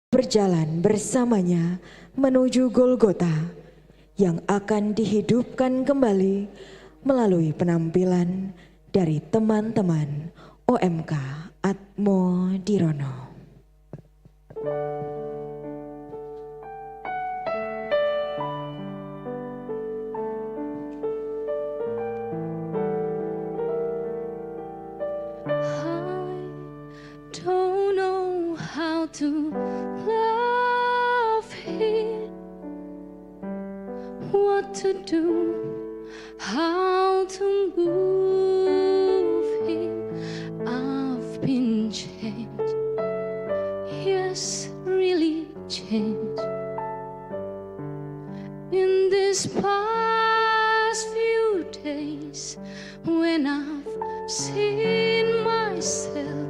berjalan bersamanya menuju Golgota yang akan dihidupkan kembali melalui penampilan dari teman-teman OMK Atmo Dirono. To love him, what to do, how to move him. I've been changed, yes, really changed. In this past few days, when I've seen myself,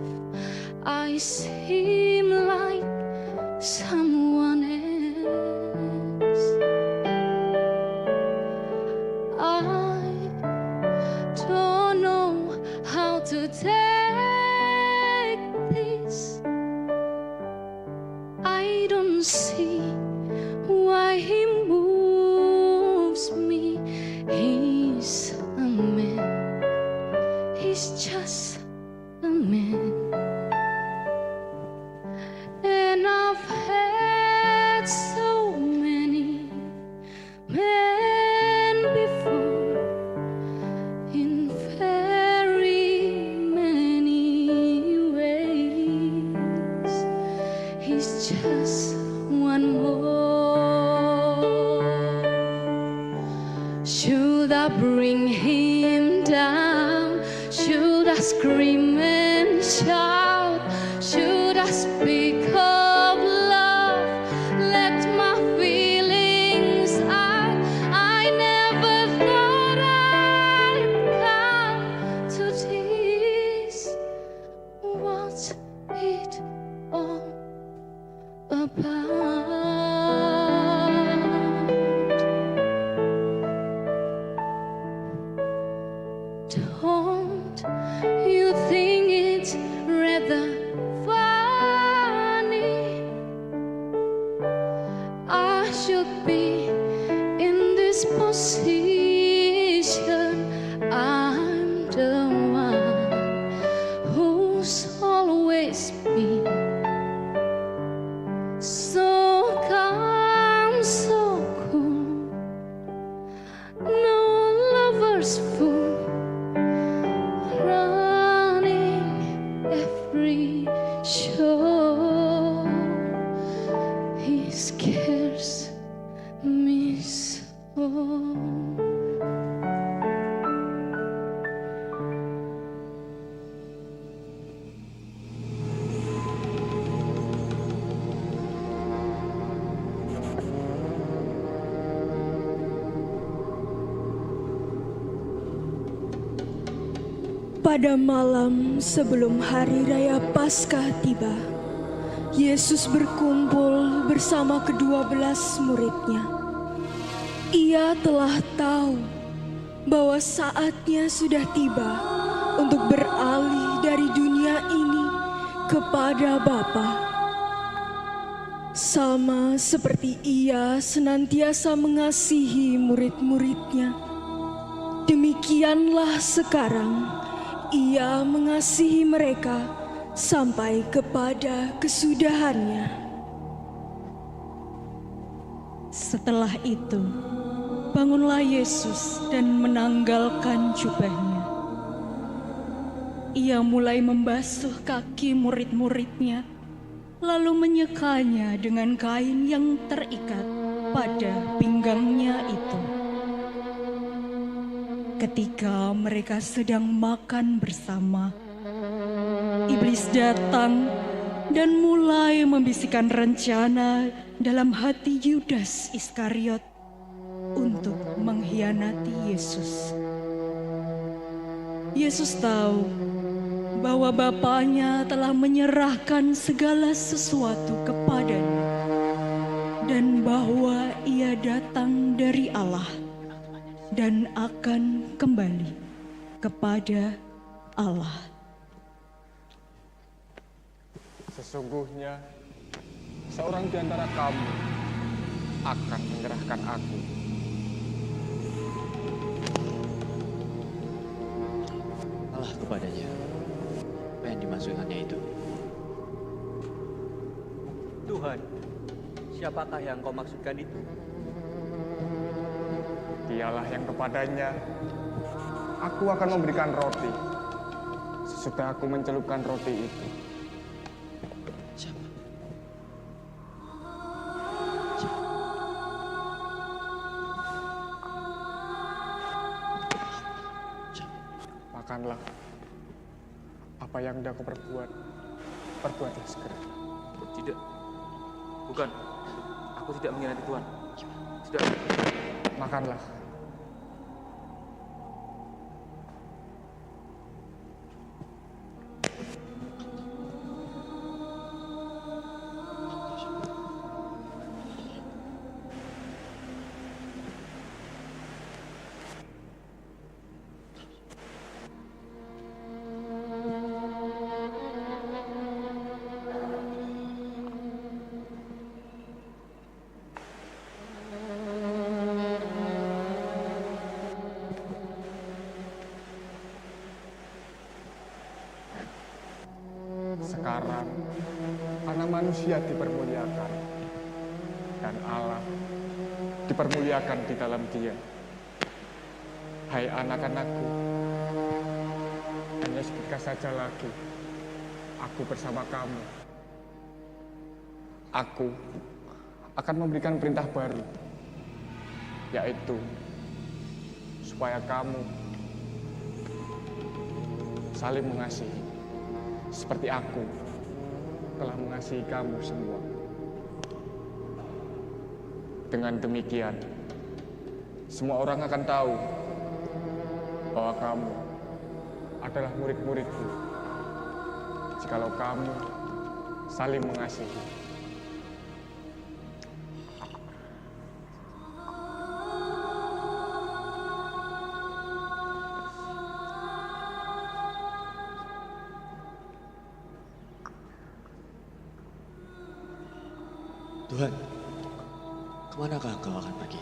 I seem like someone else. I don't know how to take this. I don't see why he moves me. He's a man, he's just a man. Should I bring him down? Should I scream and shout? Should I speak of love? Let my feelings out. I never thought I'd come to this. What's it all about? Don't you think it's rather funny? I should be in this position. I'm the one who's always been so calm, so cool. No lover's fool. Show he scares me so. Pada malam sebelum hari raya Paskah tiba, Yesus berkumpul bersama ke-12 muridnya. Ia telah tahu bahwa saatnya sudah tiba untuk beralih dari dunia ini kepada Bapa. Sama seperti Ia senantiasa mengasihi murid-muridnya, demikianlah sekarang Ia mengasihi mereka sampai kepada kesudahannya. Setelah itu, bangunlah Yesus dan menanggalkan jubahnya. Ia mulai membasuh kaki murid-muridnya, lalu menyekanya dengan kain yang terikat pada pinggangnya itu. Ketika mereka sedang makan bersama, iblis datang dan mulai membisikkan rencana dalam hati Yudas Iskariot untuk mengkhianati Yesus. Yesus tahu bahwa Bapanya telah menyerahkan segala sesuatu kepadanya dan bahwa Ia datang dari Allah dan akan kembali kepada Allah. Sesungguhnya seorang di antara kamu akan menyerahkan aku. Allah kepadanya. Apa yang dimaksudkannya itu? Tuhan, siapakah yang kau maksudkan itu? Dialah yang kepadanya aku akan memberikan roti sesudah aku mencelupkan roti itu. Siapa? Makanlah. Apa yang hendak kau perbuat, perbuatlah segera. Tidak. Bukan. Aku tidak mengkhianati Tuhan. Tidak. Makanlah. Sekarang anak manusia dipermuliakan dan Allah dipermuliakan di dalam Dia. Hai anak-anakku, hanya seketika saja lagi aku bersama kamu. Aku akan memberikan perintah baru, yaitu supaya kamu saling mengasihi seperti aku telah mengasihi kamu semua. Dengan demikian, semua orang akan tahu bahwa kamu adalah murid-muridku, jikalau kamu saling mengasihi. Tuhan, kemanakah engkau akan pergi?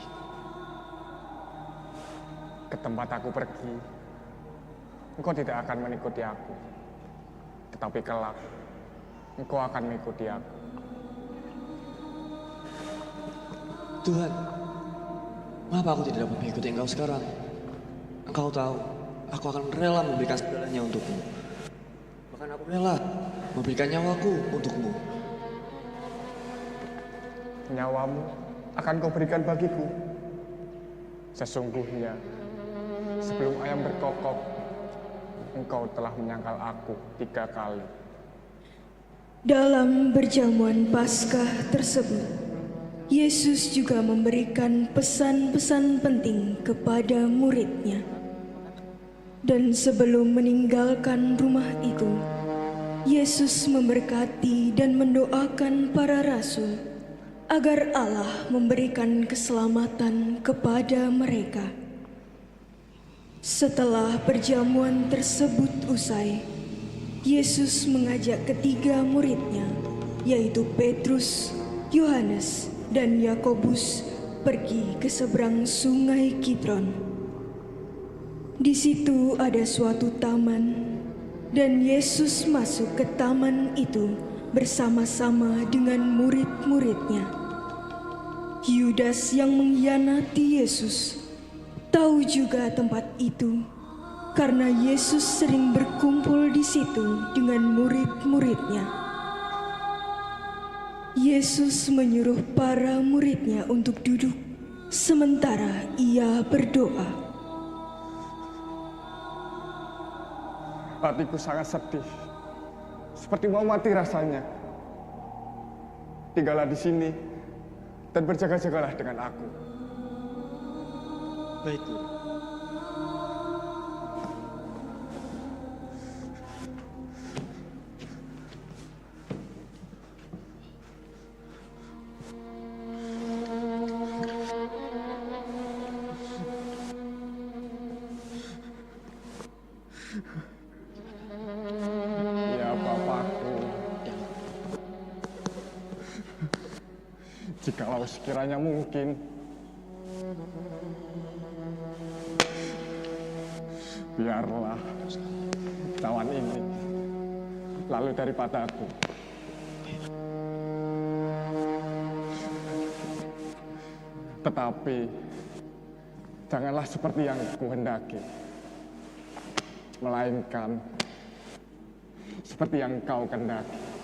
Ke tempat aku pergi, engkau tidak akan mengikuti aku. Tetapi kelak, engkau akan mengikuti aku. Tuhan, mengapa aku tidak dapat mengikuti engkau sekarang? Engkau tahu, aku akan rela memberikan segalanya untukmu. Bahkan aku rela memberikan nyawaku untukmu. Nyawamu akan kau berikan bagiku. Sesungguhnya, sebelum ayam berkokok, engkau telah menyangkal aku 3 kali. Dalam perjamuan Paskah tersebut, Yesus juga memberikan pesan-pesan penting kepada murid-Nya. Dan sebelum meninggalkan rumah itu, Yesus memberkati dan mendoakan para rasul agar Allah memberikan keselamatan kepada mereka. Setelah perjamuan tersebut usai, Yesus mengajak ketiga murid-Nya, yaitu Petrus, Yohanes, dan Yakobus, pergi ke seberang sungai Kidron. Di situ ada suatu taman, dan Yesus masuk ke taman itu bersama-sama dengan murid-murid-Nya. Yudas yang mengkhianati Yesus tahu juga tempat itu, karena Yesus sering berkumpul di situ dengan murid-murid-Nya. Yesus menyuruh para murid-Nya untuk duduk, sementara Ia berdoa. Hatiku sangat sedih, seperti mau mati rasanya. Tinggallah di sini dan berjaga-jagalah dengan aku. Baik, Guru. Ya, Bapakku. Jikalau sekiranya mungkin, biarlah cawan ini lalu daripada aku. Tetapi janganlah seperti yang kuhendaki, melainkan seperti yang kau kehendaki.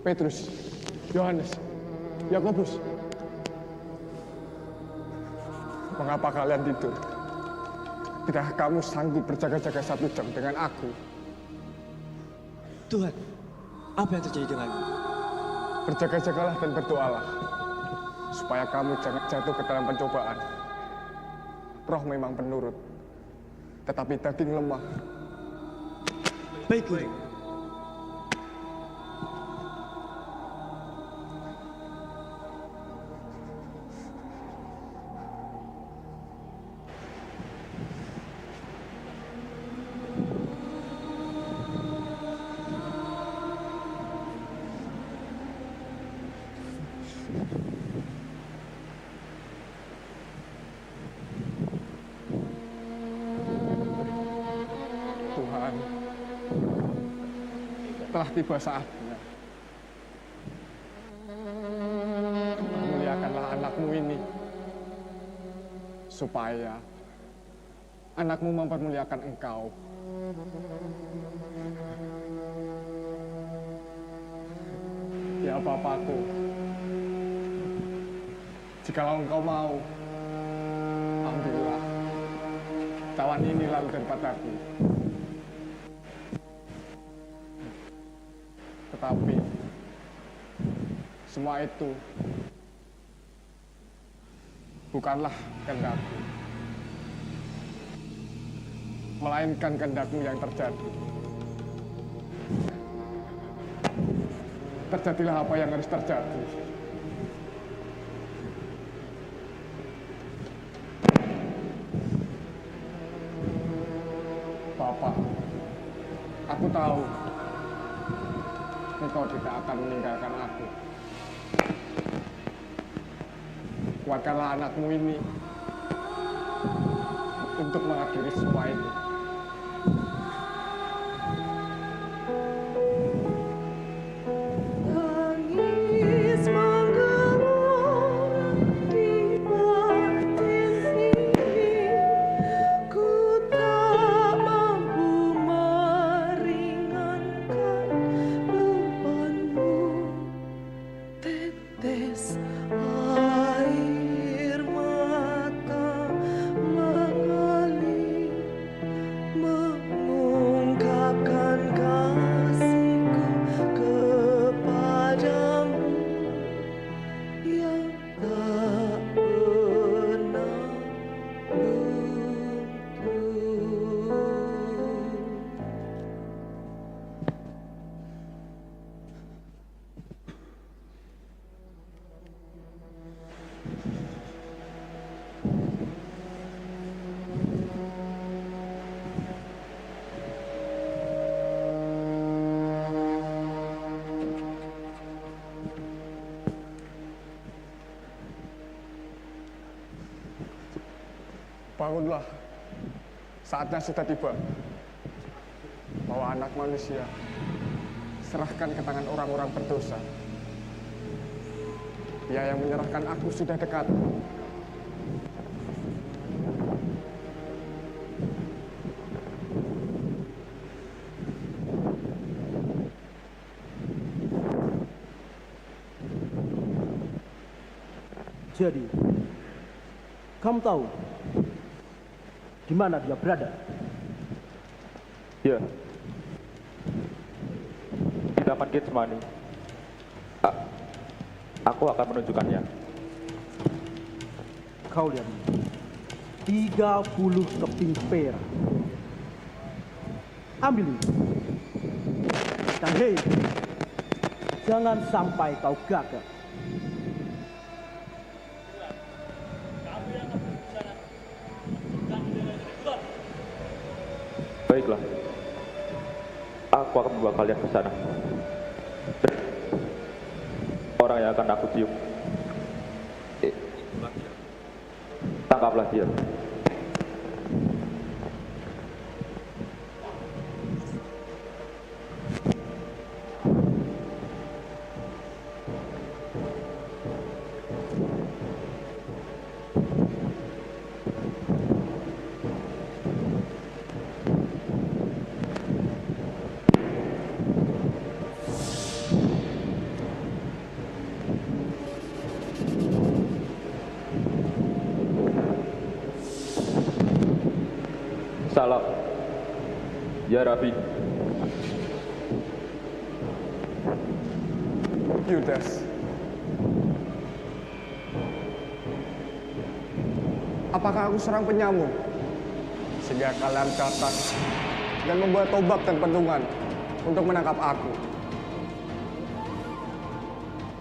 Petrus, Yohanes, Yakobus, mengapa kalian tidur? Tidakkah kamu sanggup berjaga-jaga 1 jam dengan aku? Tuhan, apa yang terjadi denganmu? Berjaga-jagalah dan berdoalah, supaya kamu jangan jatuh ke dalam pencobaan. Roh memang penurut, tetapi daging lemah. Baik, Guru. Tuhan, telah tiba saatnya. Muliakanlah anakmu ini, supaya anakmu mempermuliakan engkau. Ya Bapakku, jikalau engkau mau, ambillah cawan ini lalu daripadaku. Tetapi semua itu bukanlah kehendakku, melainkan kehendakmu yang terjadi. Terjadilah apa yang harus terjadi. Bapak, aku tahu engkau tidak akan meninggalkan aku. Kuatkanlah anakmu ini untuk mengakhiri semua ini. Air mata mengalir Bangunlah, saatnya sudah tiba. Bawa anak manusia, serahkan ke tangan orang-orang berdosa. Dia yang menyerahkan aku sudah dekat. Jadi, kamu tahu di mana dia berada? Ya, di Taman Getsemani. Aku akan menunjukkannya. Kau lihat ini, 30 keping perak. Ambil ini. Dan hei, jangan sampai kau gagal. Baiklah, aku akan membawa kalian ke sana. Orang yang akan aku cium, tangkaplah dia. Salam, ya Rabbi. Yudas, apakah aku serang penyamun sehingga kalian datang dan membuat tobat dan pentungan untuk menangkap aku?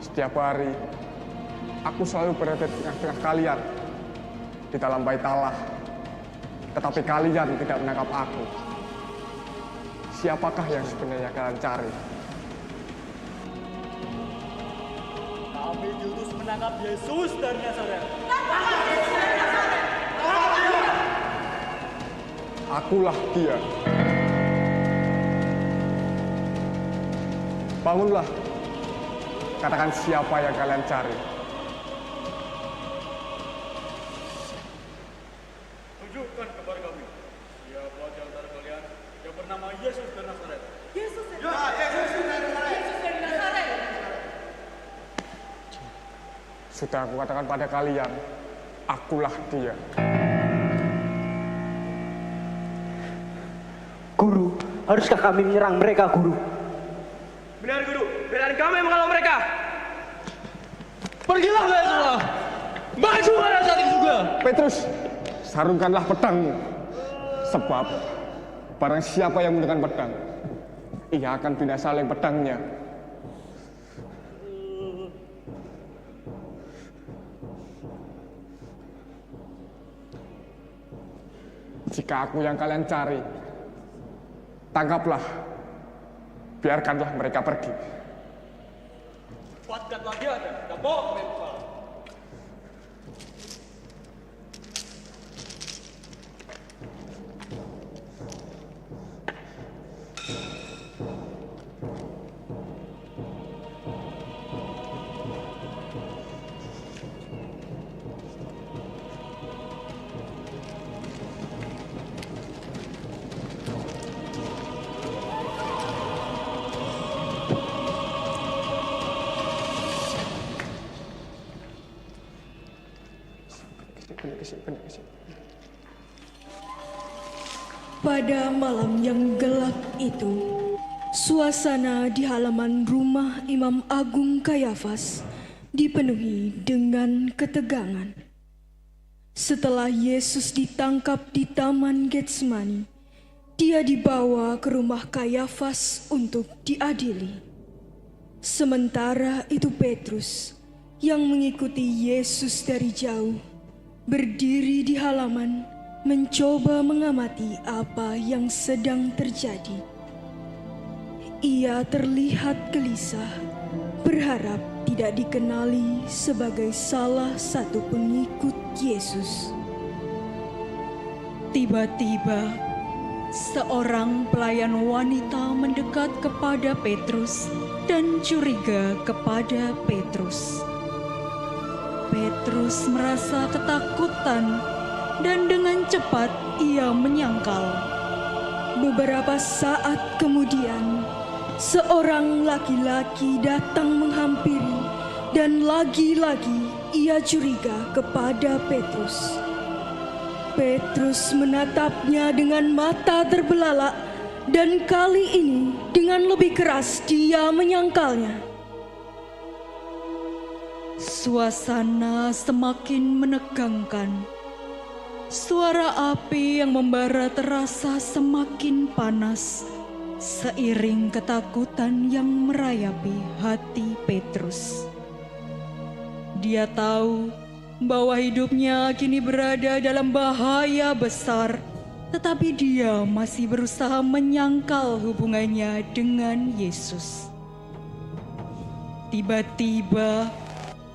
Setiap hari, aku selalu berada di tengah-tengah kalian di dalam bait Allah. Tetapi kalian tidak menangkap aku. Siapakah yang sebenarnya kalian cari? Kami diutus menangkap Yesus dari Nazaret. Akulah dia. Bangunlah. Katakan siapa yang kalian cari. Tunjukkan kepada kami siapa di antara kalian yang bernama Yesus dari Nazaret. Yesus dari Nazaret. Sudah aku katakan pada kalian, akulah dia. Guru, haruskah kami menyerang mereka, Guru? Benar guru, belain kami menghalau mereka. Pergilah Yesuslah. Maju pada saat itu juga. Petrus, sarungkanlah pedangmu. Sebab barang siapa yang menggunakan pedang, ia akan binasa oleh pedangnya. Jika aku yang kalian cari, tangkaplah. Biarkanlah mereka pergi. Cepatkanlah dia dan kita bawa ke Yerusalem. Pada malam yang gelap itu, suasana di halaman rumah Imam Agung Kayafas dipenuhi dengan ketegangan. Setelah Yesus ditangkap di Taman Getsemani, dia dibawa ke rumah Kayafas untuk diadili. Sementara itu Petrus, yang mengikuti Yesus dari jauh, berdiri di halaman, mencoba mengamati apa yang sedang terjadi. Ia terlihat gelisah, berharap tidak dikenali sebagai salah satu pengikut Yesus. Tiba-tiba, seorang pelayan wanita mendekat kepada Petrus dan curiga kepada Petrus. Petrus merasa ketakutan dan dengan cepat ia menyangkal. Beberapa saat kemudian, seorang laki-laki datang menghampiri dan lagi-lagi ia curiga kepada Petrus. Petrus menatapnya dengan mata terbelalak dan kali ini dengan lebih keras dia menyangkalnya. Suasana semakin menegangkan. Suara api yang membara terasa semakin panas seiring ketakutan yang merayapi hati Petrus. Dia tahu bahwa hidupnya kini berada dalam bahaya besar, tetapi dia masih berusaha menyangkal hubungannya dengan Yesus. Tiba-tiba,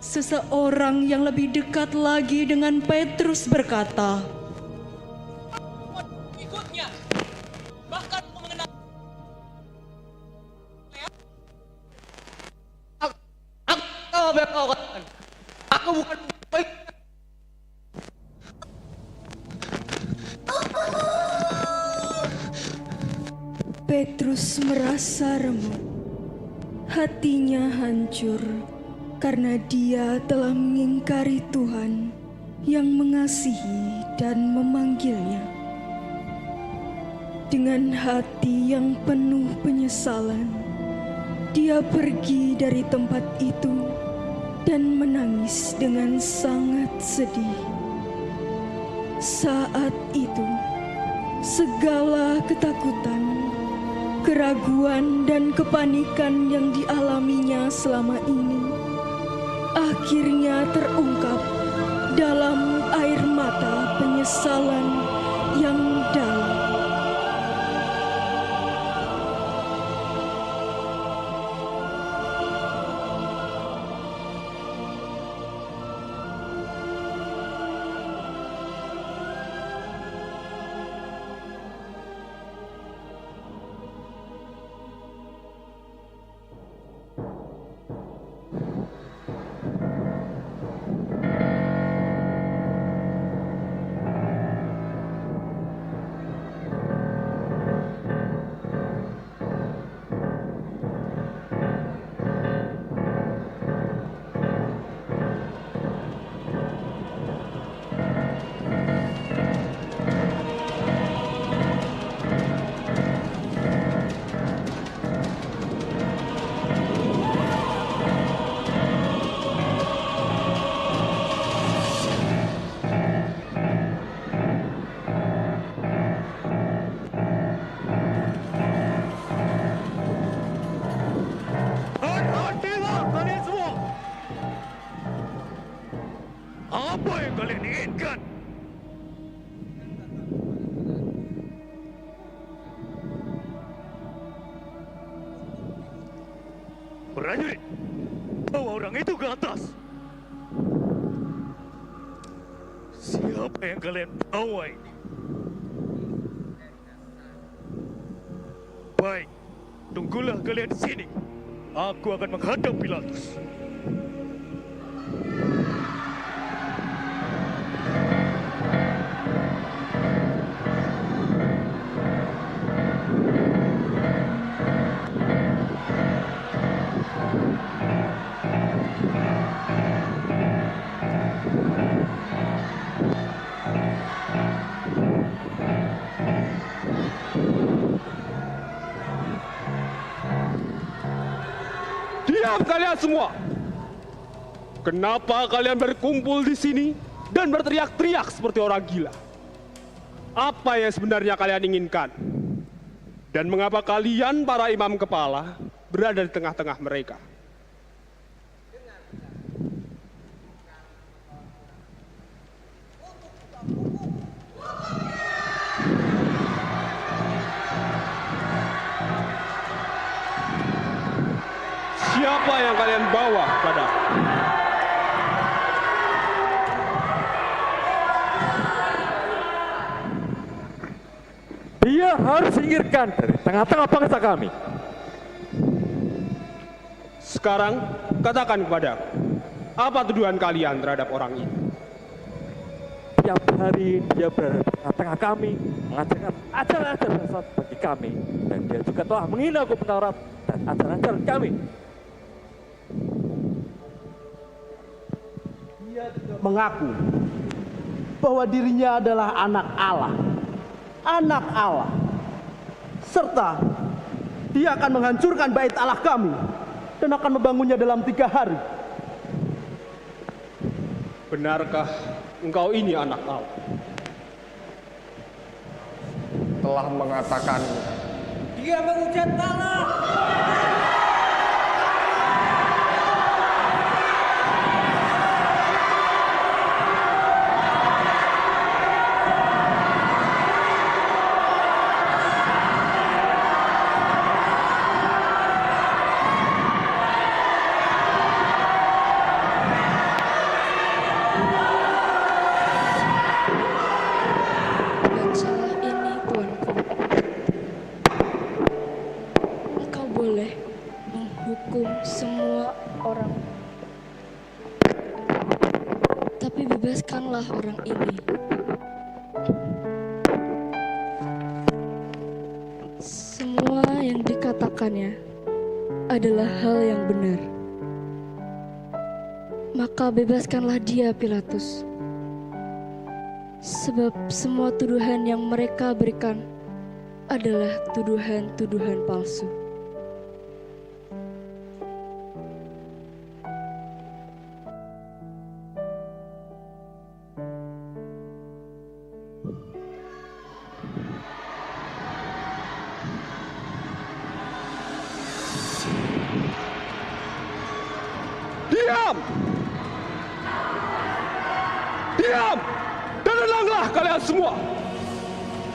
seseorang yang lebih dekat lagi dengan Petrus berkata, "Ikutnya, bahkan mengenal." Aku tahu apa yang kau katakan. Aku bukan baik. Petrus merasa remuk. Hatinya hancur karena dia telah mengingkari Tuhan yang mengasihi dan memanggilnya. Dengan hati yang penuh penyesalan, dia pergi dari tempat itu dan menangis dengan sangat sedih. Saat itu, segala ketakutan, keraguan dan kepanikan yang dialaminya selama ini akhirnya terungkap dalam air mata penyesalan yang dalam. Apa yang kalian inginkan? Prajurit, bawa orang itu ke atas. Siapa yang kalian bawa ini? Baik, tunggulah kalian di sini. Aku akan menghadap Pilatus. Diam kalian semua! Kenapa kalian berkumpul di sini dan berteriak-teriak seperti orang gila? Apa yang sebenarnya kalian inginkan? Dan mengapa kalian para imam kepala berada di tengah-tengah mereka? Siapa yang kalian bawa pada? Dia harus singkirkan dari tengah-tengah bangsa kami. Sekarang katakan kepada aku, apa tuduhan kalian terhadap orang ini? Tiap hari dia berada di tengah-tengah kami, mengajarkan ajaran-ajaran sesat bagi kami, dan dia juga telah menghina hukum Taurat dan ajaran-ajaran kami. Dia juga mengaku bahwa dirinya adalah anak Allah. Anak Allah. Serta dia akan menghancurkan bait Allah kami dan akan membangunnya dalam 3 hari. Benarkah engkau ini anak Allah? Telah mengatakan Dia menghujat Allah. Buat salah ini, Tuanku, engkau boleh menghukum semua orang. Tapi bebaskanlah orang ini. Semua yang dikatakannya adalah hal yang benar. Maka bebaskanlah dia, Pilatus. Sebab semua tuduhan yang mereka berikan adalah tuduhan-tuduhan palsu. Diam! Diam! Dan tenanglah kalian semua.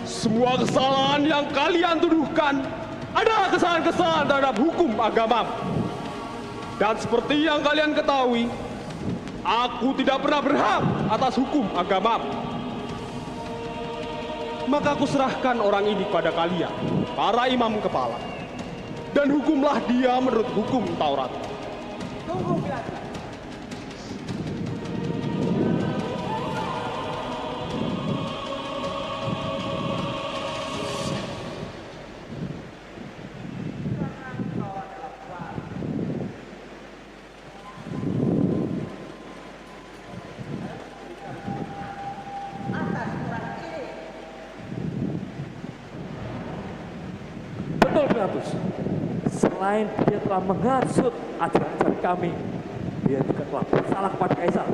Semua kesalahan yang kalian tuduhkan adalah kesalahan-kesalahan terhadap hukum agama. Dan seperti yang kalian ketahui, aku tidak pernah berhak atas hukum agama. Maka aku serahkan orang ini kepada kalian, para imam kepala. Dan hukumlah dia menurut hukum Taurat. Tunggu, Pilatus. Betul, Pilatus. Selain dia telah menghasut ajaran-ajaran kami, dia juga telah bersalah kepada Kaisar.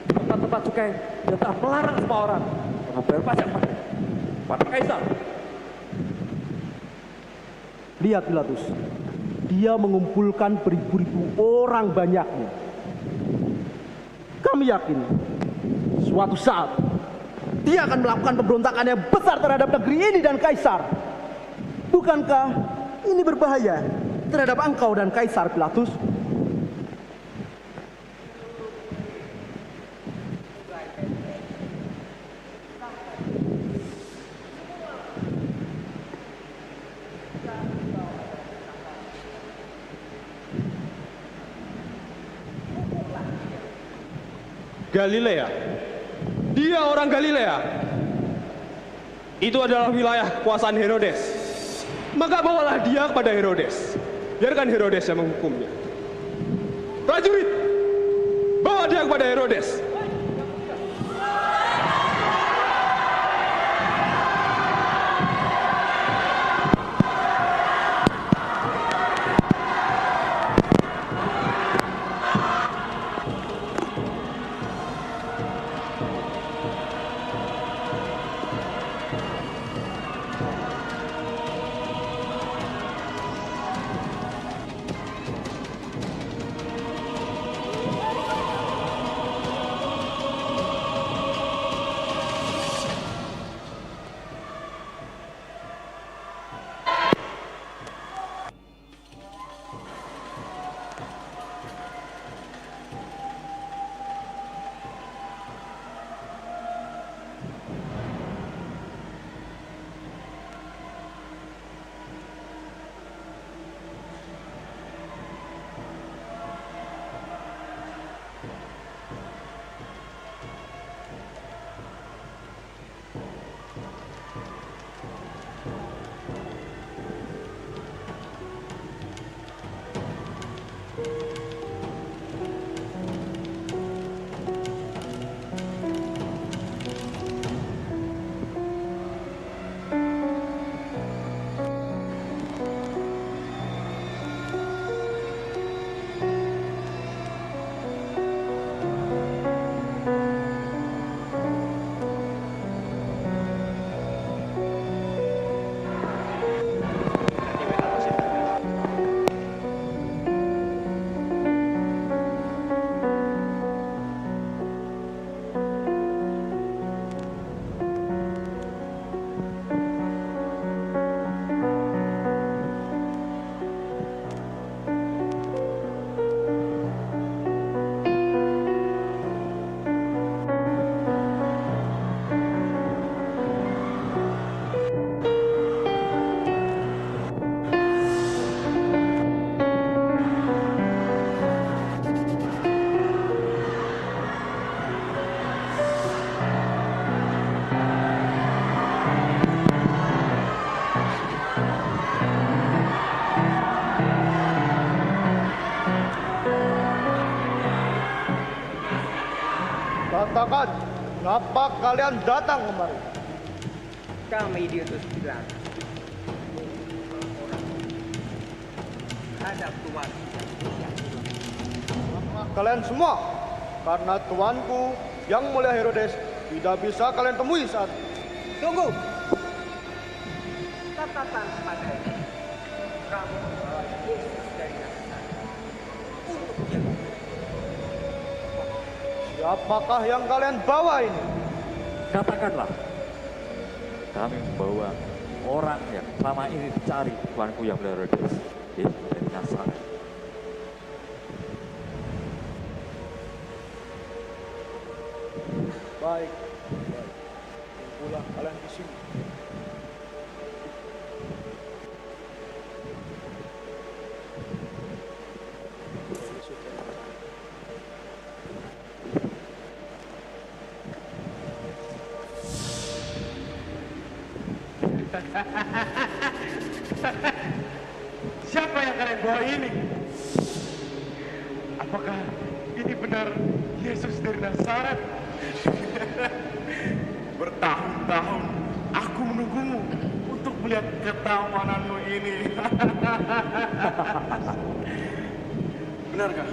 Di tempat-tempat cukai, dia telah melarang semua orang membayar pajak pada Kaisar. Lihat Pilatus, dia mengumpulkan beribu-ribu orang banyaknya. Kami yakin suatu saat dia akan melakukan pemberontakan yang besar terhadap negeri ini dan Kaisar. Bukankah ini berbahaya terhadap engkau dan Kaisar, Pilatus? Galilea. Dia orang Galilea. Itu adalah wilayah kekuasaan Herodes. Maka bawalah dia kepada Herodes. Biarkan Herodes yang menghukumnya. Prajurit, bawa dia kepada Herodes. Katakan, kenapa kalian datang kemari? Kami diutus bilang ada tuan yang mulia. Kalian semua, karena tuanku yang mulia Herodes tidak bisa kalian temui saat ini. Tunggu. Katakan kepadanya, kamu membawa Yesus dari Nazaret untuk dia. Siapakah yang kalian bawa ini? Katakanlah, kami membawa orang yang selama ini dicari tuanku yang mulia Herodes, Yesus dari Nazaret. Baik. Tunggulah kalian di sini. Siapa yang kalian bawa ini? Apakah ini benar Yesus dari Nazaret? Bertahun-tahun aku menunggumu untuk melihat ketamananmu ini. Benarkah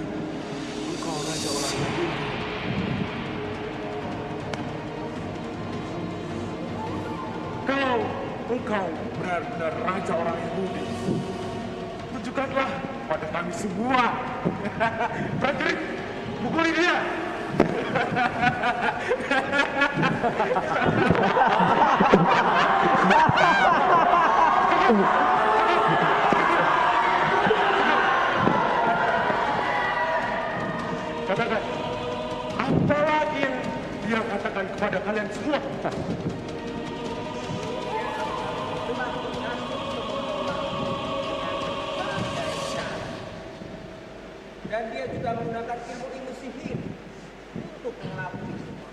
engkau raja orang Yahudi? Kalau engkau benar-benar raja orang Yahudi, tunjukkanlah pada kami semua. Prajurit, pukuli dia. Katakan, apa lagi yang dia katakan kepada kalian semua? Dan dia juga menggunakan ilmu-ilmu sihir untuk melapis semua.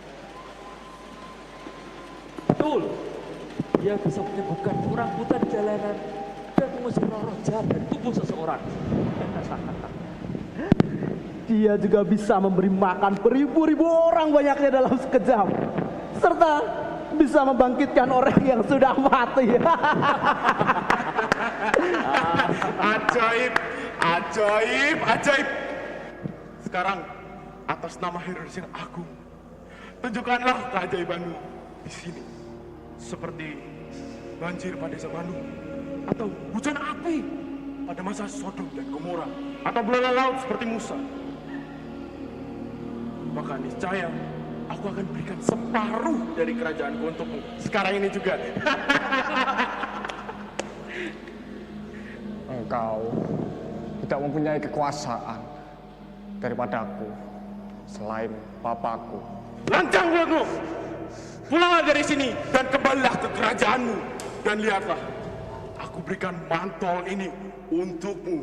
Betul, dia bisa menyembuhkan orang buta di jalanan dan mengusir roh jahat dari tubuh seseorang. Dia juga bisa memberi makan beribu-ribu orang banyaknya dalam sekejap. Serta bisa membangkitkan orang yang sudah mati. Ajaib, ajaib, ajaib. Sekarang, atas nama Herodes yang agung, tunjukkanlah keajaibanmu di sini. Seperti banjir pada zamanmu, atau hujan api pada masa Sodom dan Gomora, atau belalang laut seperti Musa. Maka niscaya aku akan berikan separuh dari kerajaanku untukmu. Sekarang ini juga. Engkau tidak mempunyai kekuasaan daripadaku selain Bapakku. Lancang mulutmu! Pulanglah dari sini dan kembalilah ke kerajaanmu. Dan lihatlah, aku berikan mantel ini untukmu.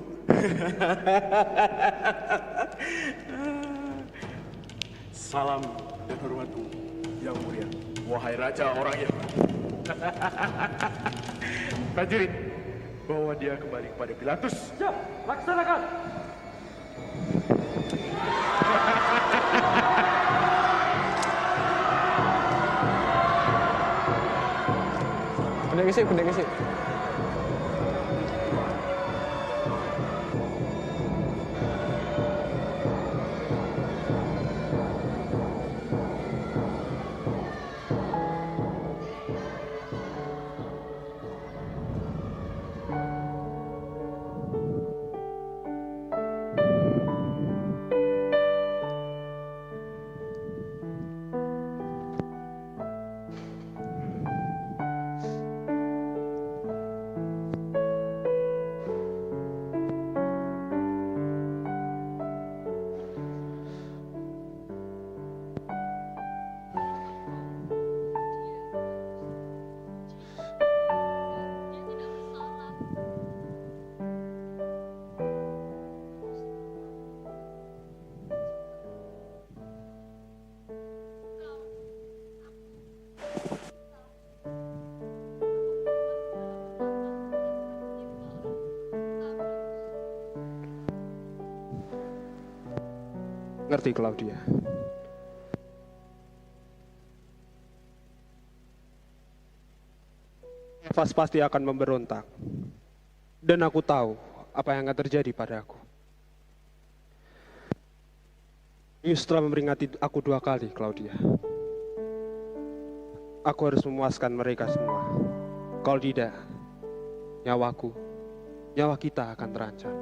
Salam dan hormatku yang mulia, wahai raja orang Yahudi. Prajurit, bawa dia kembali kepada Pilatus. Siap, laksanakan. Bener sih, bener sih. Ngerti, Claudia. Kefas pasti akan memberontak. Dan aku tahu apa yang akan terjadi padaku. Yus telah memperingati aku 2 kali, Claudia. Aku harus memuaskan mereka semua. Kalau tidak, nyawa kita akan terancam.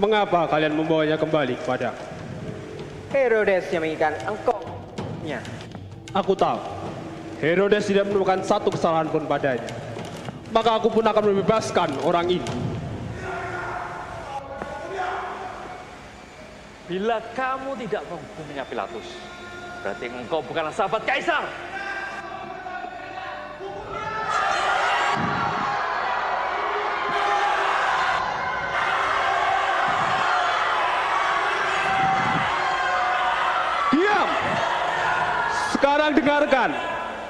Mengapa kalian membawanya kembali kepadaku? Herodes yang menginginkan engkau-nya. Aku tahu, Herodes tidak menemukan satu kesalahan pun padanya. Maka aku pun akan membebaskan orang ini. Bila kamu tidak menghukumnya Pilatus, berarti engkau bukanlah sahabat Kaisar. Diam! Sekarang dengarkan,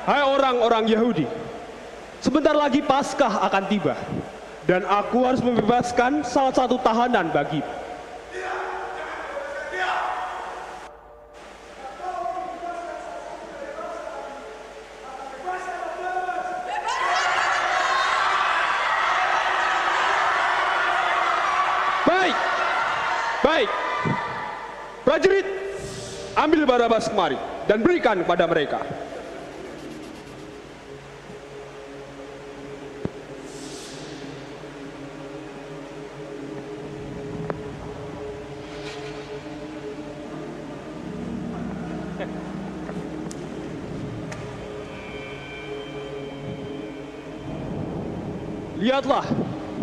hai orang-orang Yahudi. Sebentar lagi Paskah akan tiba, dan aku harus membebaskan salah satu tahanan bagimu. Baik, prajurit, ambil Barabas kemari dan berikan kepada mereka. Lihatlah,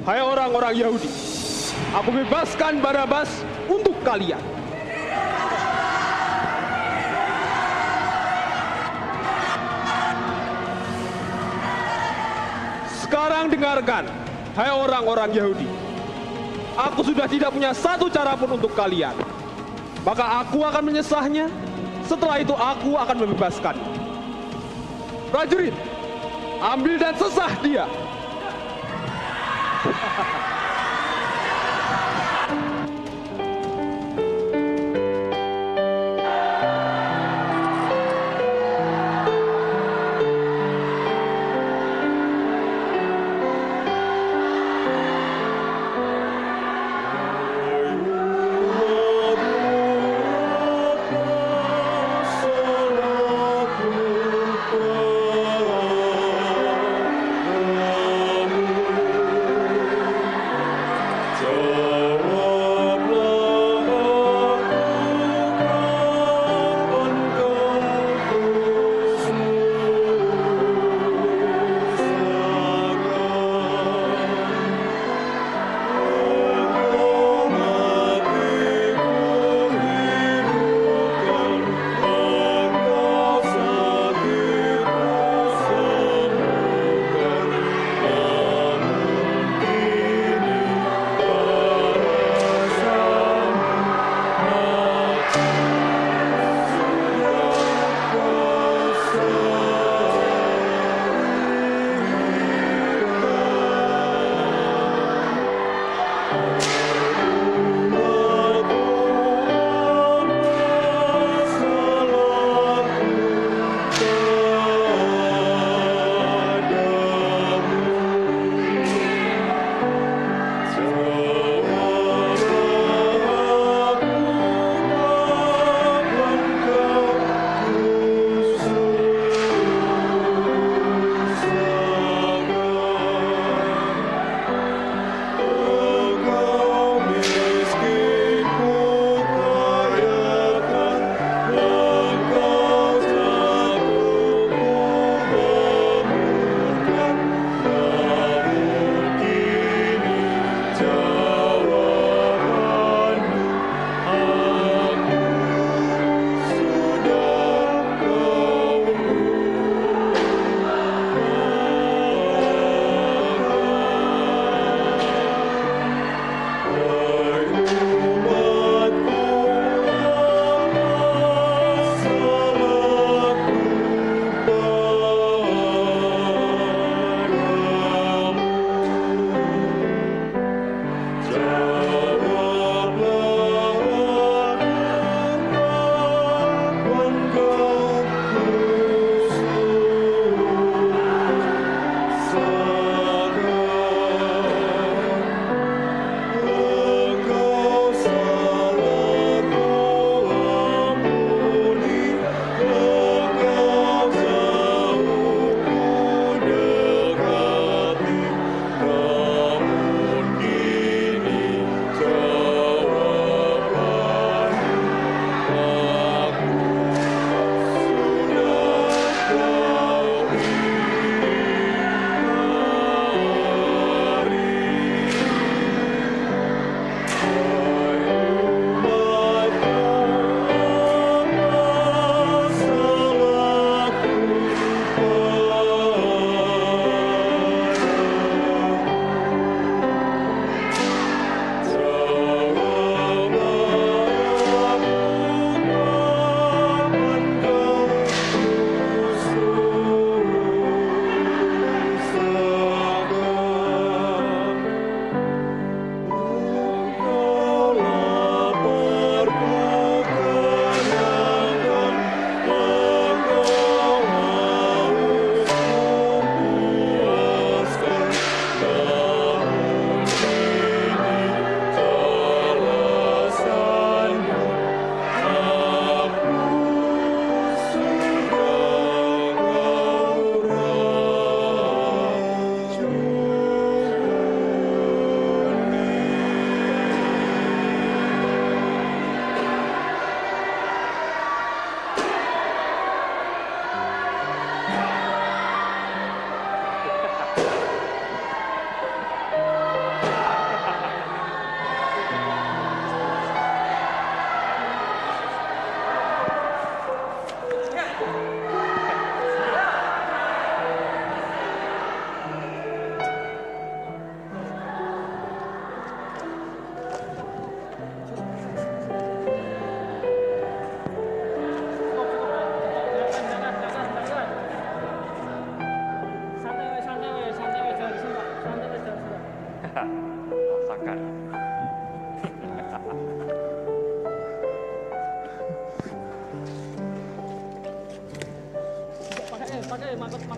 hai orang-orang Yahudi, aku bebaskan Barabas untuk kalian. Sekarang dengarkan, hai orang-orang Yahudi. Aku sudah tidak punya satu cara pun untuk kalian. Maka aku akan menyesahnya. Setelah itu aku akan membebaskan. Prajurit, ambil dan sesah dia.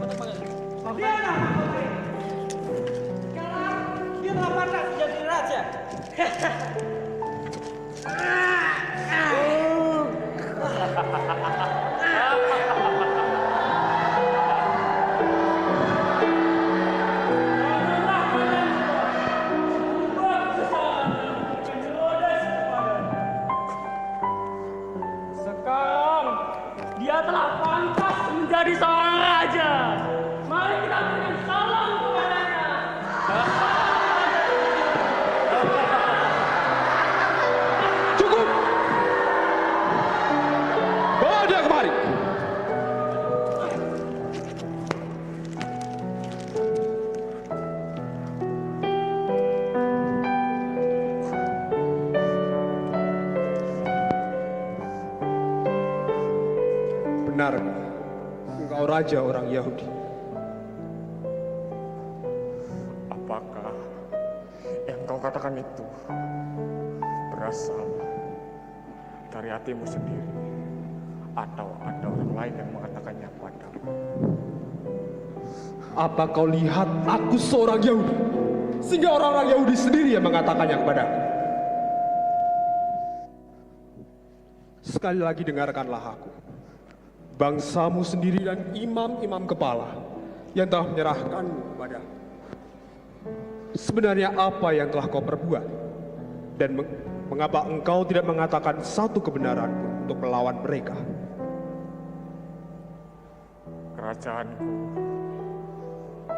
Dia telah pantas menjadi raja. Sekarang dia telah pantas menjadi seorang raja. Mari kita berikan salam kepadanya. Cukup! Bawa dia kemari. Benarkah engkau raja orang Yahudi? Apakah yang kau katakan itu berasal dari hatimu sendiri atau ada orang lain yang mengatakannya padamu? Apa kau lihat aku seorang Yahudi sehingga orang-orang Yahudi sendiri yang mengatakannya kepadaku? Sekali lagi dengarkanlah aku. Bangsamu sendiri dan imam-imam kepala yang telah menyerahkanmu kepadaku. Sebenarnya apa yang telah kau perbuat? Dan mengapa engkau tidak mengatakan satu kebenaran pun untuk melawan mereka? Kerajaanku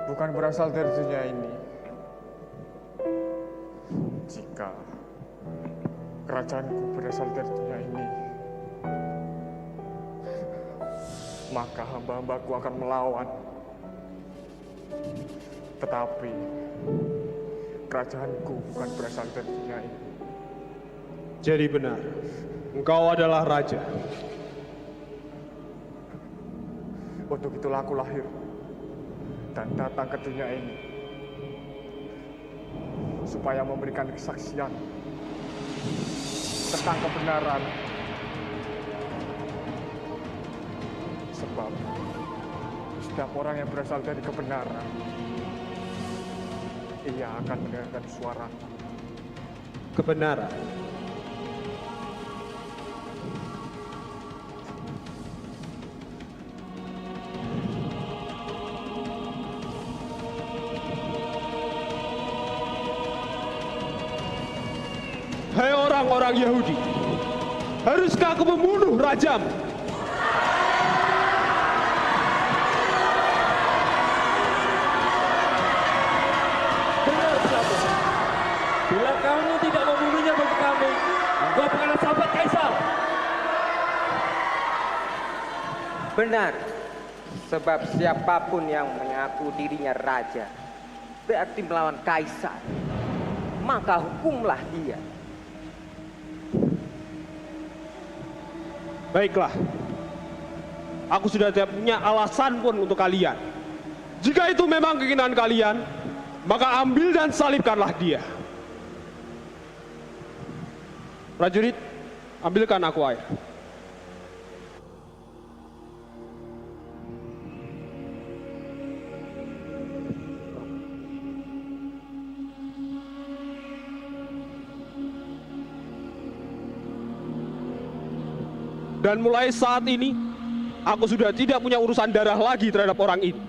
bukan berasal dari dunia ini. Jika kerajaanku berasal dari dunia ini, maka hamba-hambaku akan melawan. Tetapi kerajaanku bukan berasal dari dunia ini. Jadi benar, engkau adalah raja. Untuk itulah aku lahir dan datang ke dunia ini, supaya memberikan kesaksian tentang kebenaran. Sebab setiap orang yang berasal dari kebenaran, ia akan mendengarkan suara kebenaran. Hai orang-orang Yahudi, haruskah aku membunuh rajamu? Bila kamu tidak membunuhnya bagi kami, engkau bukanlah sahabat Kaisar. Benar, sebab siapapun yang mengaku dirinya raja berarti melawan Kaisar, maka hukumlah dia. Baiklah, aku sudah tidak punya alasan pun untuk kalian. Jika itu memang keinginan kalian, maka ambil dan salibkanlah dia. Prajurit, ambilkan aku air. Dan mulai saat ini, aku sudah tidak punya urusan darah lagi terhadap orang ini.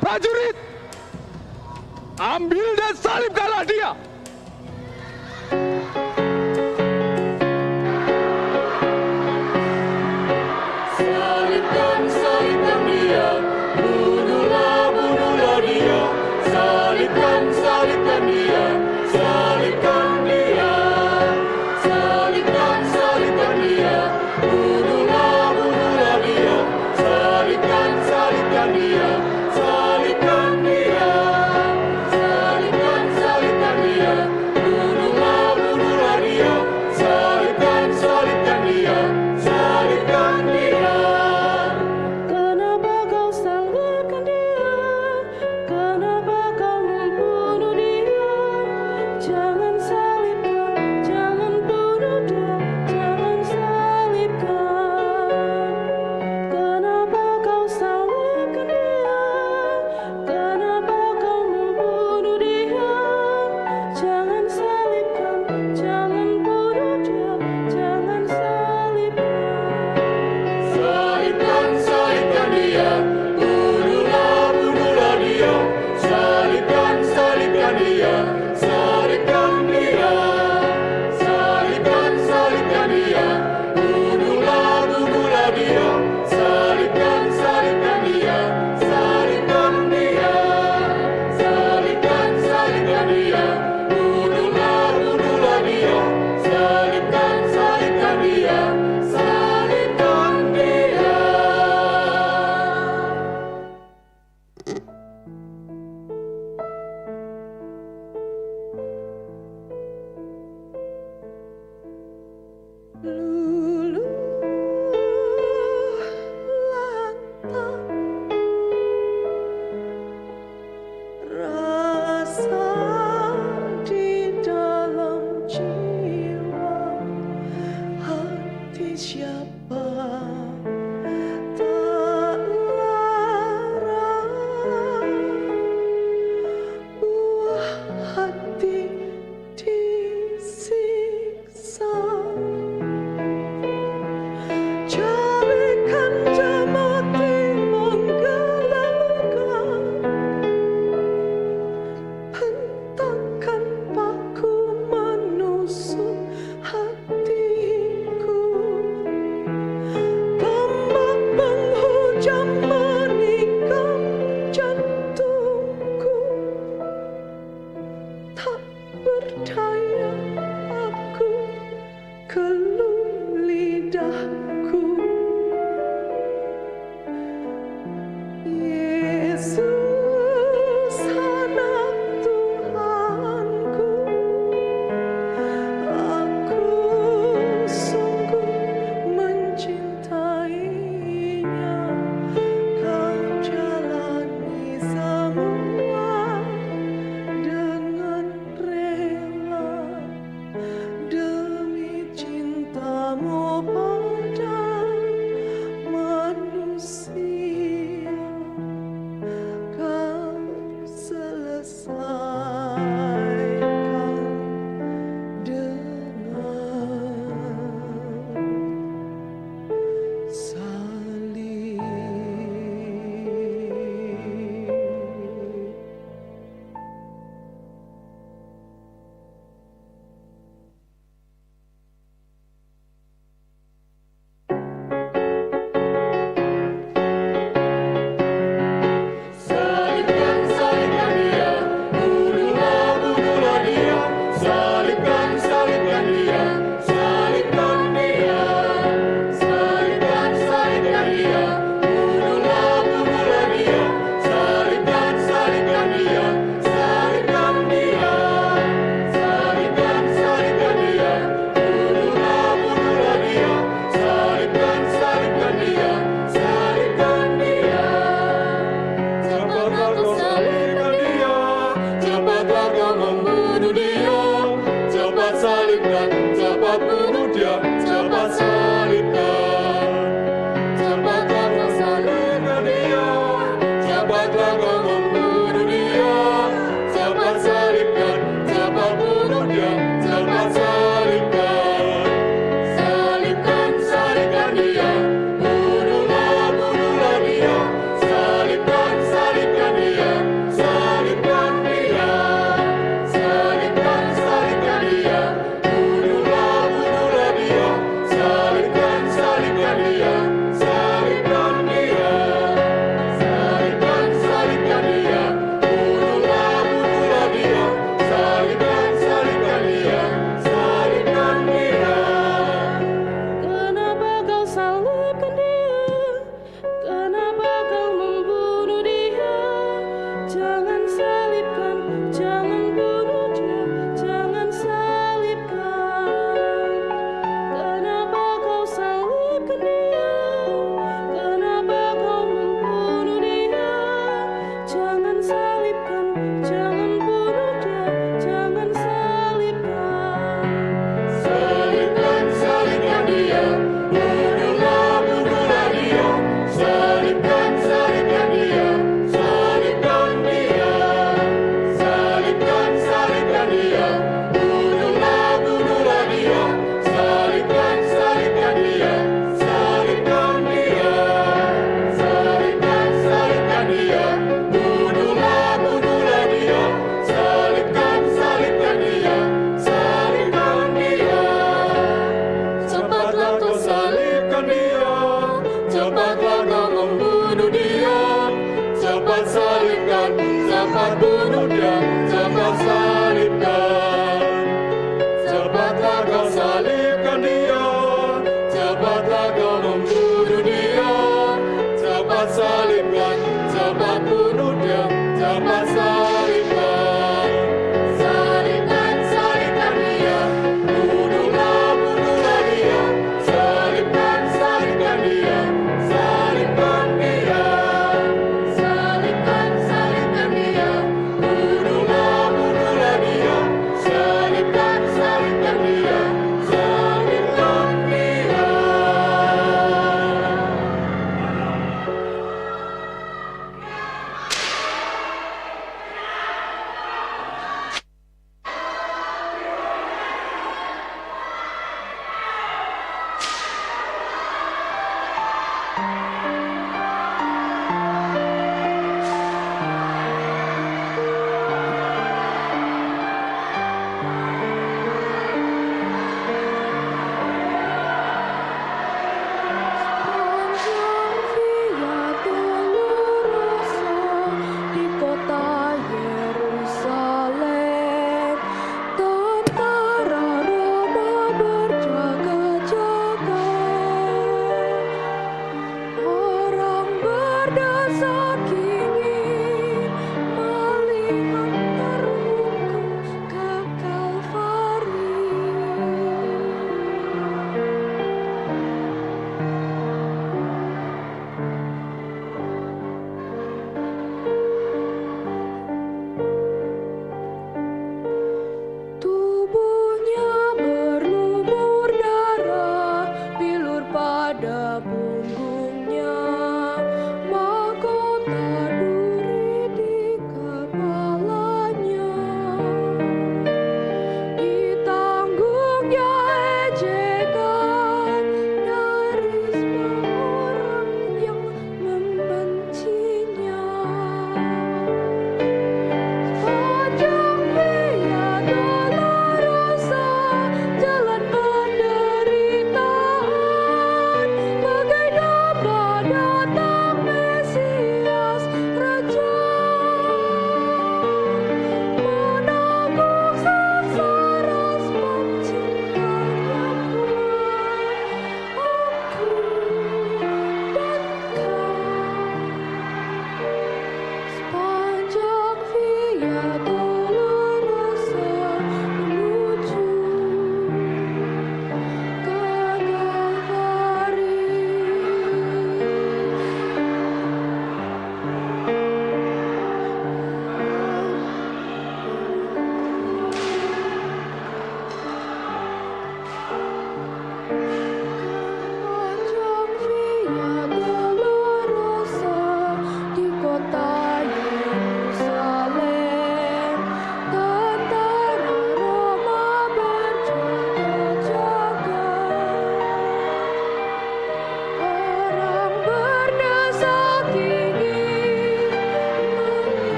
Prajurit, ambil dan salibkanlah dia. Salibkan, salibkan dia, bunuhlah dia. Salibkan, salibkan dia, salibkan dia. Salibkan, salibkan dia, bunuhlah dia. Salibkan, salibkan dia, salibkan dia. Salibkan, salibkan dia, cepat bunuh dia, cepat salibkan. Cepatlah kau salibkan dia, cepatlah kau membunuh dia, cepat salibkan, cepat bunuh dia, cepat salibkan. Salibkan, salibkan dia, bunuhlah, bunuhlah dia, salibkan, salibkan dia, salibkan dia, salibkan, salibkan dia, bunuhlah, bunuhlah dia, salibkan, salibkan dia, salibkan dia.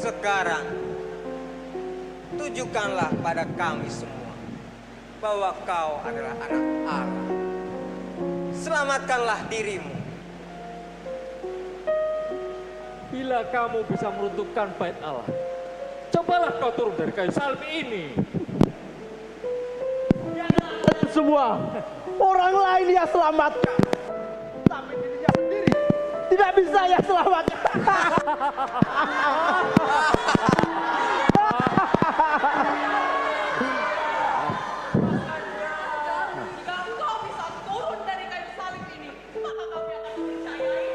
Sekarang, tunjukkanlah pada kami semua bahwa kau adalah anak Allah. Selamatkanlah dirimu. Bila kamu bisa meruntuhkan bait Allah, cobalah kau turun dari kayu salib ini. Semua orang lain dia selamatkan, tapi dirinya sendiri tidak bisa ya selamatkan. Jika engkau bisa turun dari kayu salib ini, maka kami akan mempercayai.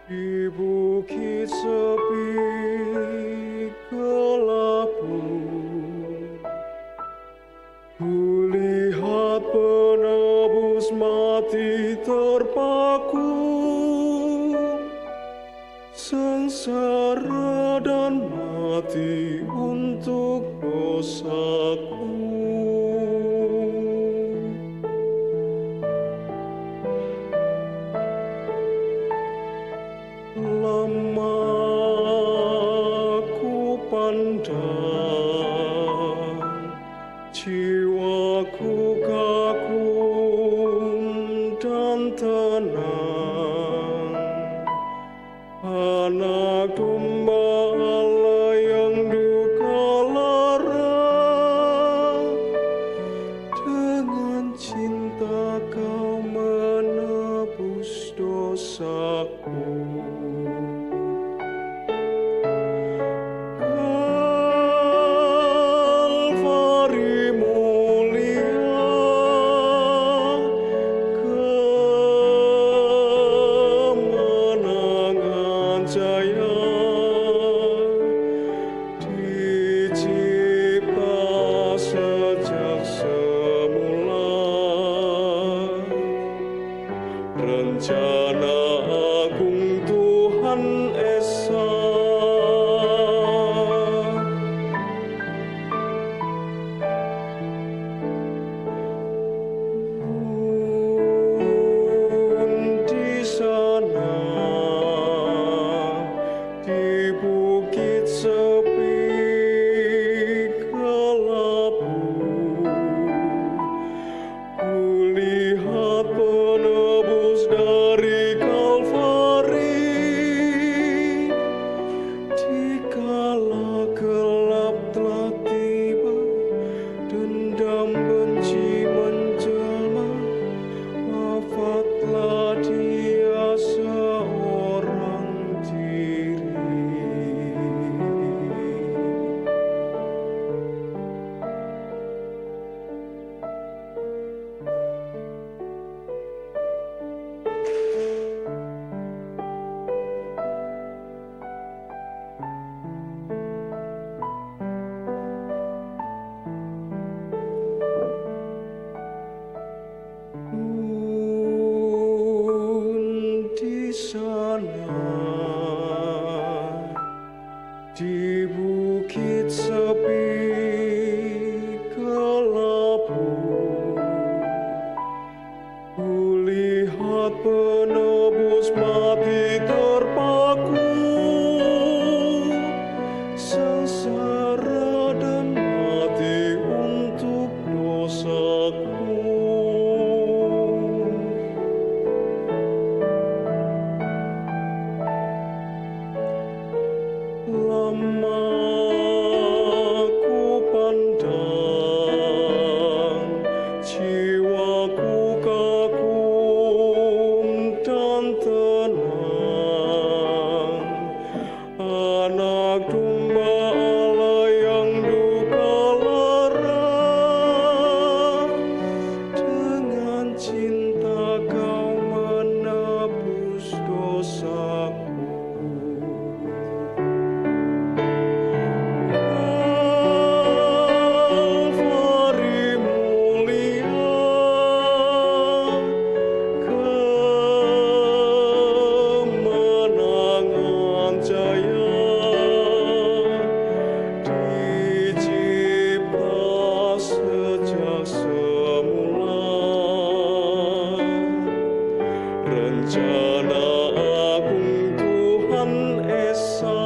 Di bukit sepi kelabu, kulihat penebus mati terpaku, sengsara dan mati untuk dosaku. Jiwaku kagum dan tenang, anak domba Allah yang duka lara, rencana agung Tuhan Esa.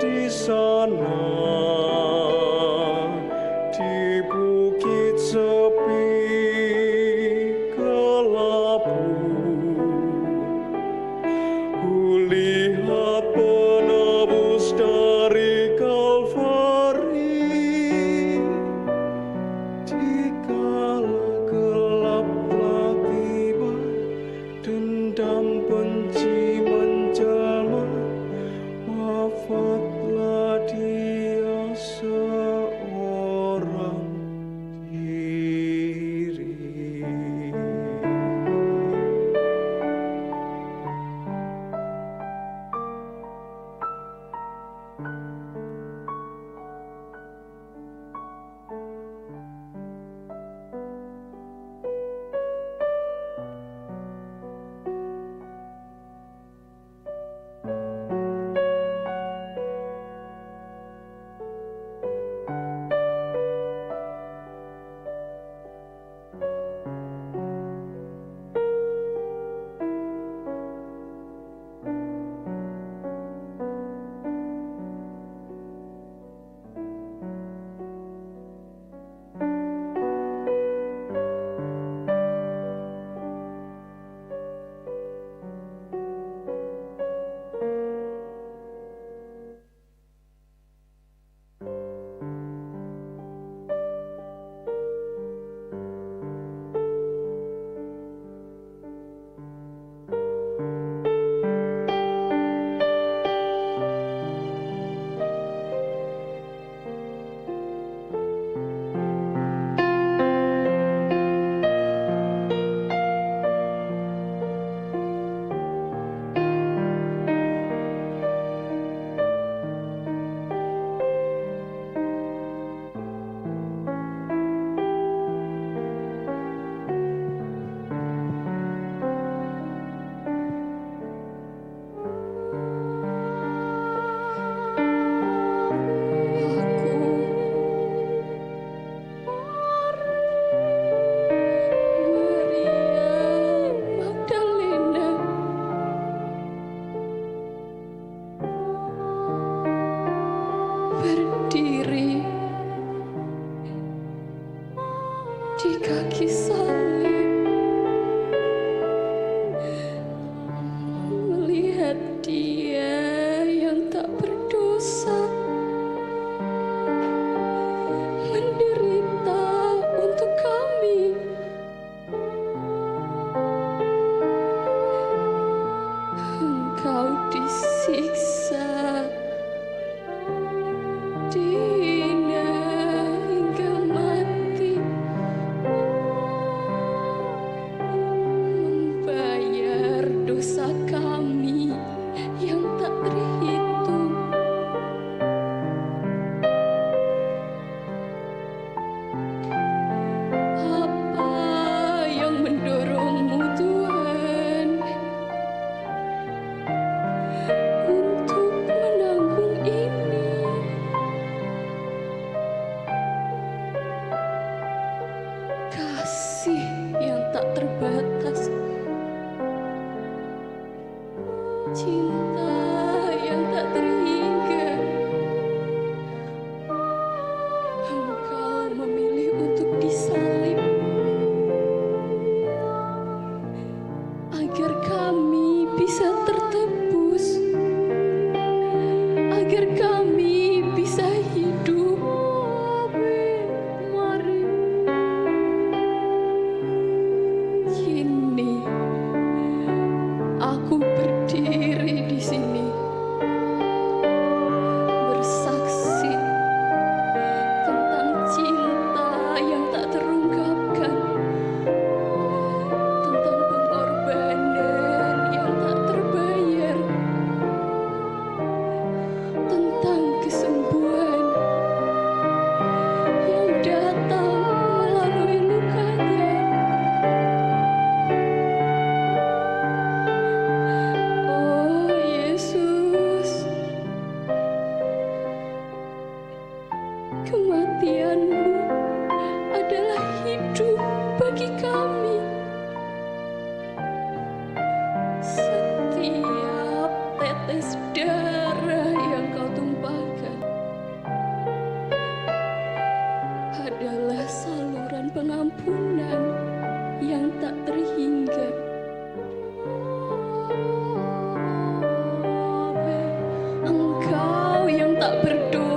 Di sana di bukit sepi kelabu, kulihat penebus dari Kalvari. Dikala gelap telah tiba, dendam benci menjelma, wafatlah dia seorang diri. Berdiri di kaki salib, melihat Dia yang tak berdosa menderita untuk kami. Engkau disiksa, dihina hingga mati, membayar dosa kami yang tak terhitung. Apa yang mendorongmu, Tuhan, untuk menanggung ini? Kasih yang tak terbatas, cinta yang tak terhingga. Engkau memilih untuk disalib agar kami bisa tertebus, agar kami bisa hidup. Kini aku berdiri di sini, bersaksi tentang cinta yang tak terungkapkan, tentang pengorbanan yang tak terbatas.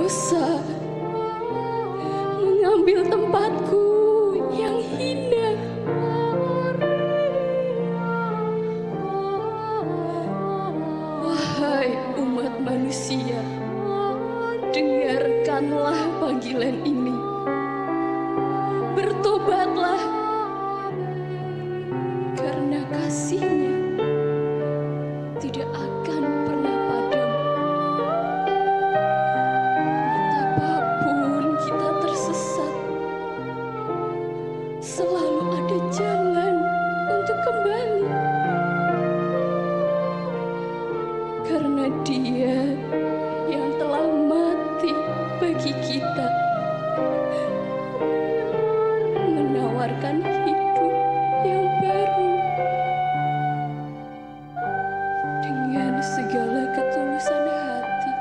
dosa mengambil tempatku yang hina. Wahai umat manusia, dengarkanlah panggilan ini. Bertobatlah, karena kasih-Nya tidak akan pernah padam. Betapapun kita tersesat, selalu ada jalan untuk kembali. Karena Dia yang telah mati bagi kita, menawarkan hidup yang baru. Dengan segala ketulusan hati,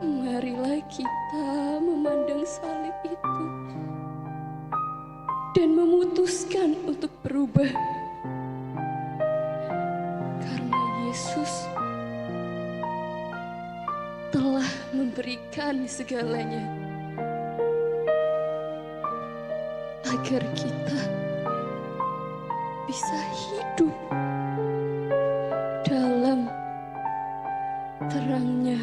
marilah kita memandang salib itu dan memutuskan untuk berubah. Karena Yesus telah memberikan segalanya agar kita bisa hidup dalam terang-Nya.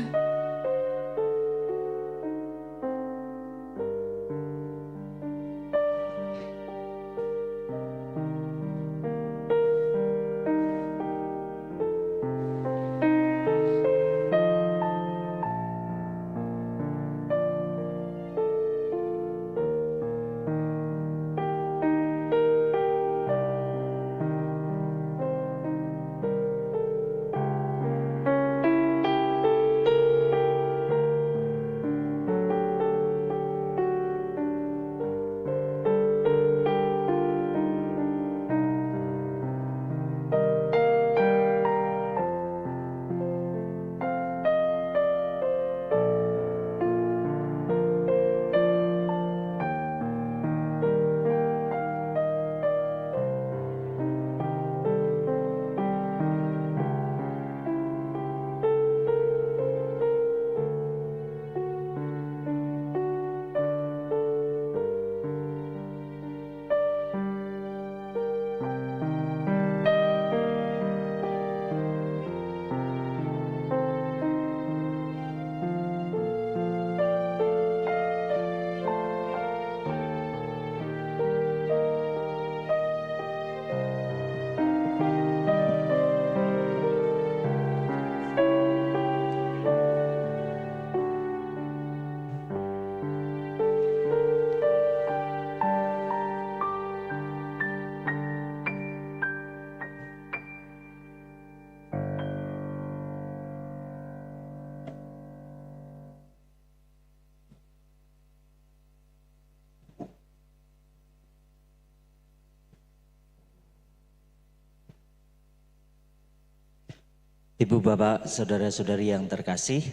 Ibu, Bapak, Saudara-saudari yang terkasih,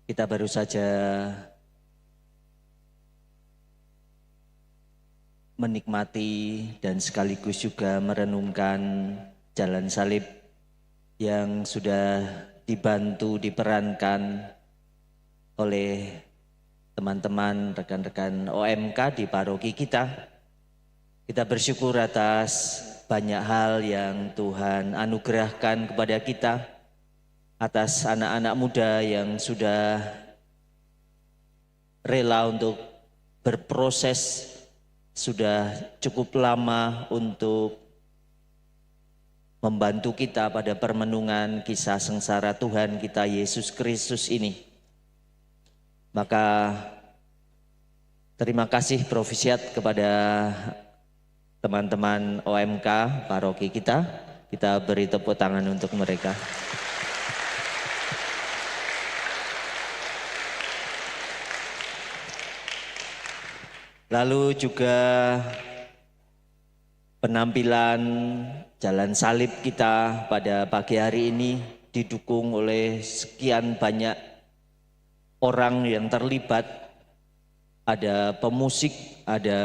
kita baru saja menikmati dan sekaligus juga merenungkan jalan salib yang sudah dibantu, diperankan oleh teman-teman, rekan-rekan OMK di paroki kita. Kita bersyukur atas banyak hal yang Tuhan anugerahkan kepada kita, atas anak-anak muda yang sudah rela untuk berproses, sudah cukup lama untuk membantu kita pada permenungan kisah sengsara Tuhan kita Yesus Kristus ini. Maka terima kasih Provisiat kepada teman-teman OMK paroki kita. Kita beri tepuk tangan untuk mereka. Lalu juga penampilan jalan salib kita pada pagi hari ini didukung oleh sekian banyak orang yang terlibat. Ada pemusik, ada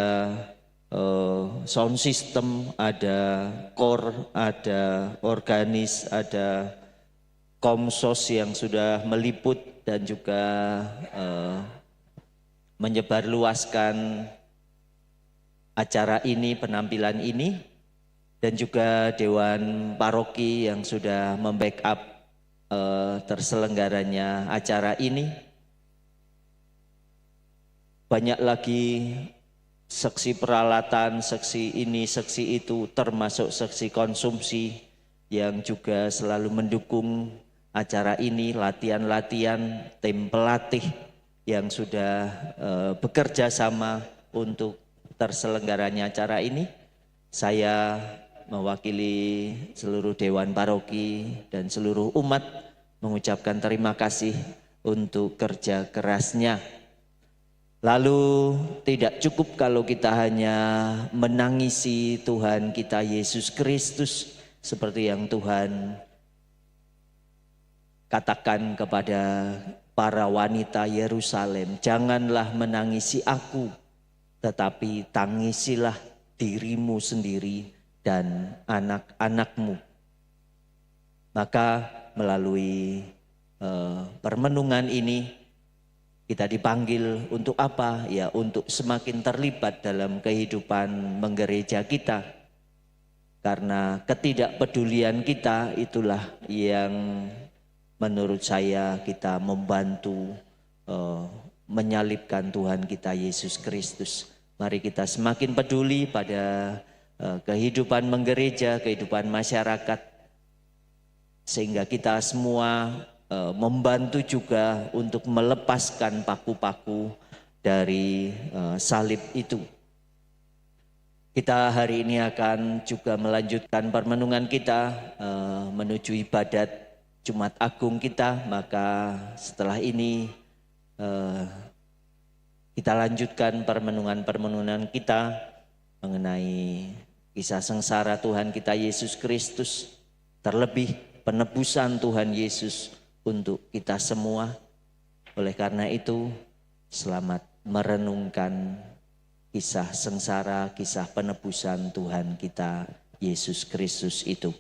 sound system, ada kor, ada organis, ada Komsos yang sudah meliput dan juga menyebarluaskan acara ini, penampilan ini, dan juga Dewan Paroki yang sudah membackup terselenggaranya acara ini. Banyak lagi seksi peralatan, seksi ini, seksi itu, termasuk seksi konsumsi yang juga selalu mendukung acara ini, latihan-latihan, tim pelatih yang sudah bekerja sama untuk terselenggaranya acara ini. Saya mewakili seluruh Dewan Paroki dan seluruh umat mengucapkan terima kasih untuk kerja kerasnya. Lalu tidak cukup kalau kita hanya menangisi Tuhan kita Yesus Kristus seperti yang Tuhan katakan kepada para wanita Yerusalem, janganlah menangisi aku, tetapi tangisilah dirimu sendiri dan anak-anakmu. Maka melalui permenungan ini kita dipanggil untuk apa? Ya, untuk semakin terlibat dalam kehidupan menggereja kita. Karena ketidakpedulian kita itulah yang menurut saya kita membantu menyalibkan Tuhan kita Yesus Kristus. Mari kita semakin peduli pada kehidupan menggereja, kehidupan masyarakat, sehingga kita semua membantu juga untuk melepaskan paku-paku dari salib itu. Kita hari ini akan juga melanjutkan permenungan kita menuju ibadat Jumat Agung kita, maka setelah ini kita lanjutkan permenungan-permenungan kita mengenai kisah sengsara Tuhan kita Yesus Kristus, terlebih penebusan Tuhan Yesus untuk kita semua. Oleh karena itu, selamat merenungkan kisah sengsara, kisah penebusan Tuhan kita Yesus Kristus itu.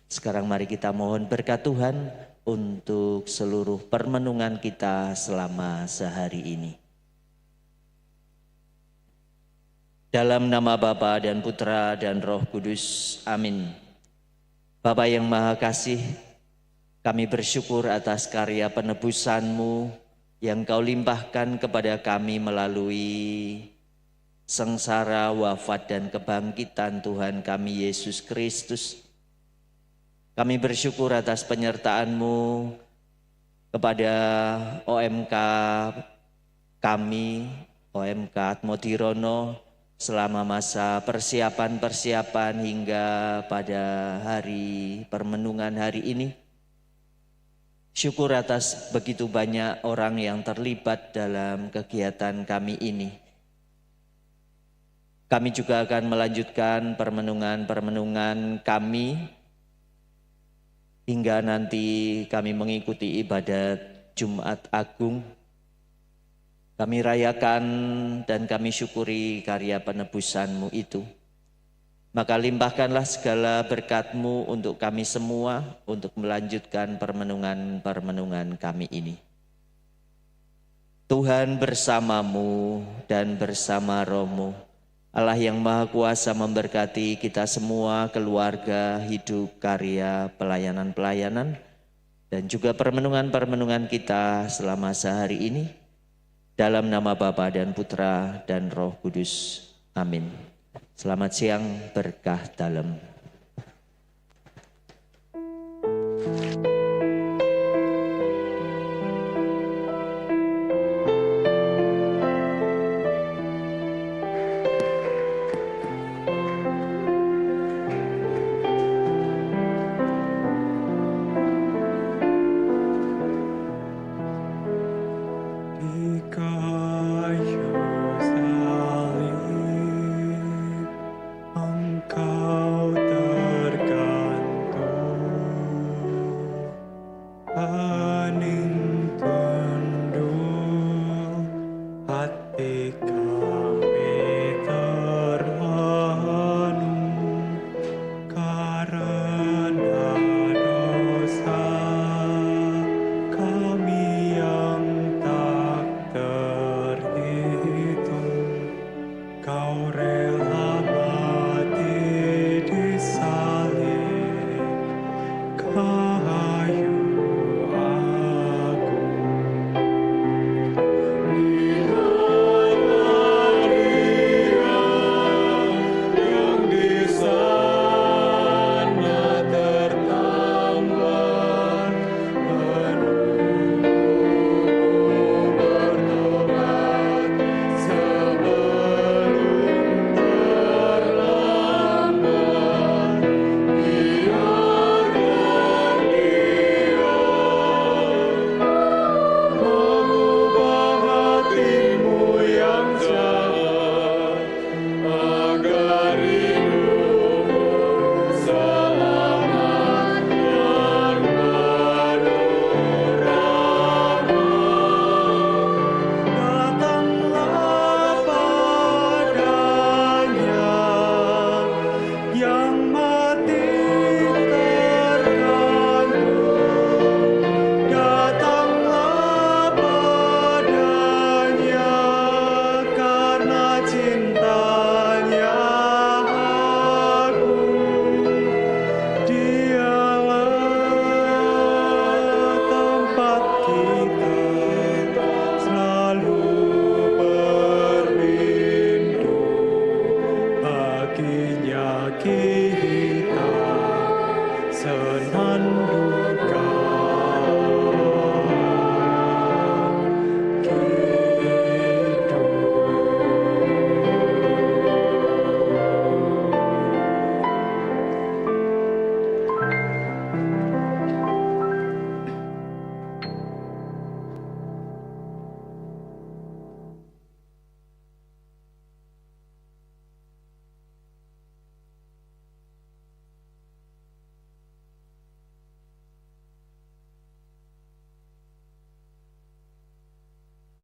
Sekarang mari kita mohon berkat Tuhan untuk seluruh permenungan kita selama sehari ini. Dalam nama Bapa dan Putra dan Roh Kudus, amin. Bapa yang Maha Kasih, kami bersyukur atas karya penebusan-Mu yang Kau limpahkan kepada kami melalui sengsara, wafat dan kebangkitan Tuhan kami Yesus Kristus. Kami bersyukur atas penyertaan-Mu kepada OMK kami, OMK Atmodirono, selama masa persiapan hingga pada hari permenungan hari ini. Syukur atas begitu banyak orang yang terlibat dalam kegiatan kami ini. Kami juga akan melanjutkan permenungan kami hingga nanti kami mengikuti ibadat Jumat Agung. Kami rayakan dan kami syukuri karya penebusan-Mu itu. Maka limpahkanlah segala berkat-Mu untuk kami semua untuk melanjutkan permenungan kami ini. Tuhan bersamamu dan bersama Roh-Mu. Allah yang Maha Kuasa memberkati kita semua, keluarga, hidup, karya, pelayanan-pelayanan, dan juga permenungan kita selama sehari ini. Dalam nama Bapa dan Putra dan Roh Kudus. Amin. Selamat siang, berkah dalam. Engkau baginya kita senandung